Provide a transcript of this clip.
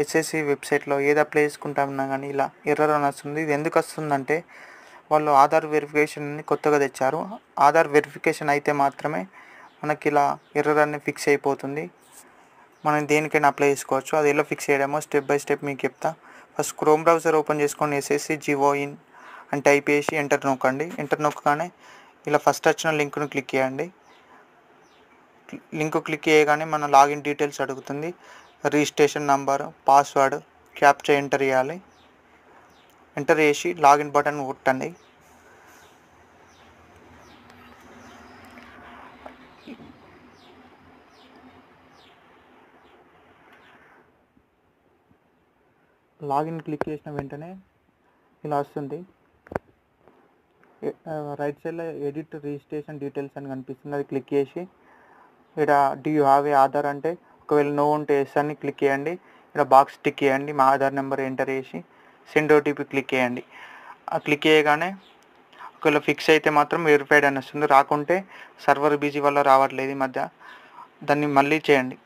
SSC వెబ్సైట్లో ఏది apply చేసుకుంటామన్నా కానీ ఇలా ఎర్రర్ అని వస్తుంది. ఇది ఎందుకు వస్తుందంటే వాళ్ళు ఆధార్ వెరిఫికేషన్ని కొత్తగా తెచ్చారు. ఆధార్ వెరిఫికేషన్ అయితే మాత్రమే మనకి ఇలా ఎర్రర్ అనేది ఫిక్స్ అయిపోతుంది. మనం దేనికైనా అప్లై చేసుకోవచ్చు. అది ఎలా ఫిక్స్ చేయడమో స్టెప్ బై స్టెప్ మీకు చెప్తా. ఫస్ట్ క్రోమ్ బ్రౌజర్ ఓపెన్ చేసుకొని ఎస్ఎస్సి జిఓఇన్ అని టైప్ చేసి ఎంటర్ నొక్కండి. ఎంటర్ నొక్కగానే ఇలా ఫస్ట్ వచ్చిన లింక్ను క్లిక్ చేయండి. లింక్ క్లిక్ చేయగానే మన లాగిన్ డీటెయిల్స్ అడుగుతుంది. Registration number, password, captcha enter చేయాలి. ఎంటర్ చేసి లాగిన్ బటన్ కొట్టండి. లాగిన్ క్లిక్ చేసిన వెంటనే ఇలా వస్తుంది. రైట్ సైడ్లో ఎడిట్ రిజిస్ట్రేషన్ డీటెయిల్స్ అని కనిపిస్తుంది. అది క్లిక్ చేసి ఇక్కడ do you have a Aadhaar అంటే ఒకవేళ నో ఉంటే ఎస్ అని క్లిక్ చేయండి. ఇక్కడ బాక్స్ టిక్ చేయండి. మా ఆధార్ నెంబర్ ఎంటర్ చేసి సెండ్ ఓటీపీ క్లిక్ చేయండి. ఆ క్లిక్ చేయగానే ఒకవేళ ఫిక్స్ అయితే మాత్రం వెరిఫైడ్ అని వస్తుంది. రాకుంటే సర్వర్ బిజీ వల్ల రావట్లేదు ఈ మధ్య. దాన్ని మళ్ళీ చేయండి.